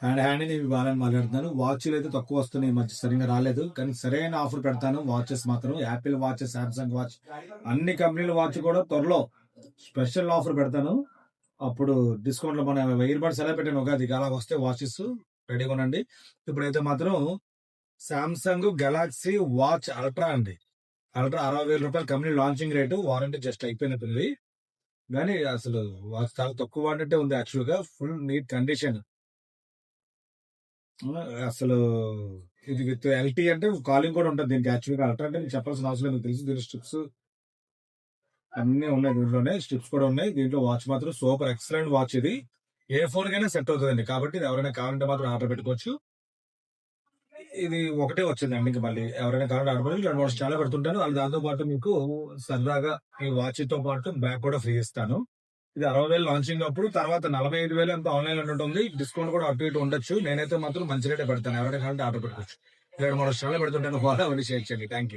Hand నేను బాగానే మాట్లాడుతున్నాను. వాచ్లు అయితే తక్కువ వస్తున్నాయి, ఈ మధ్య సరిగ్గా రాలేదు. కానీ సరైన ఆఫర్ పెడతాను. వాచెస్ మాత్రం యాపిల్ వాచ్, సామ్సంగ్ వాచ్, అన్ని కంపెనీల వాచ్ కూడా త్వరలో స్పెషల్ ఆఫర్ పెడతాను. అప్పుడు డిస్కౌంట్లో మన ఇయర్ బడ్స్ ఎలా పెట్టాను ఉగాదికి అలా వస్తే వాచెస్ రెడీగా ఉండండి. ఇప్పుడైతే మాత్రం సామ్సంగ్ గెలాక్సీ వాచ్ అల్ట్రా అండి. Ultra 60,000 company launching rate, warranty just అయిపోయినట్టుంది. కానీ అసలు వాచ్ చాలా తక్కువ వాడినట్టే ఉంది. యాక్చువల్గా ఫుల్ నీట్ కండిషన్. అసలు ఇది విత్ ఎల్టీ అంటే కాలింగ్ కూడా ఉంటుంది దీనికి. యాక్చువల్గా అల్ట్రా అంటే మీకు చెప్పాల్సిన అవసరం లేదు, తెలుసు. దీని స్ట్రిప్స్ అన్నీ ఉన్నాయి, దీంట్లోనే స్ట్రిప్స్ కూడా ఉన్నాయి. దీంట్లో వాచ్ మాత్రం సూపర్ ఎక్సలెంట్ వాచ్. ఇది ఏ ఫోన్ కైనా సెట్ అవుతుందండి. కాబట్టి ఇది ఎవరైనా కావాలంటే మాత్రం ఆర్డర్ పెట్టుకోవచ్చు. ఇది ఒకటే వచ్చిందండి, ఇంకా మళ్ళీ ఎవరైనా కావాలంటే ఆర్డర్ పెట్టి 2 వాచ్ చాలా పెడుతుంటాను. అది దాంతో పాటు మీకు సరదాగా ఈ వాచ్ తో పాటు బ్యాగ్ కూడా ఫ్రీ ఇస్తాను. ఇది 60,000 లాంచింగ్ అప్పుడు, తర్వాత 45,000 ఎంత ఆన్లైన్ లో ఉంటుంది. డిస్కౌంట్ కూడా అటు ఇటు ఉండొచ్చు. నేనైతే మాత్రం మంచి రేటే పెడతాను. ఎవరైనా కావాలంటే ఆర్డర్ పెట్టుకోవచ్చు. 2 వాచ్ చాలా పెడుతుంటాను. ఫాలో అవన్నీ షేర్ చేయండి. Thank you.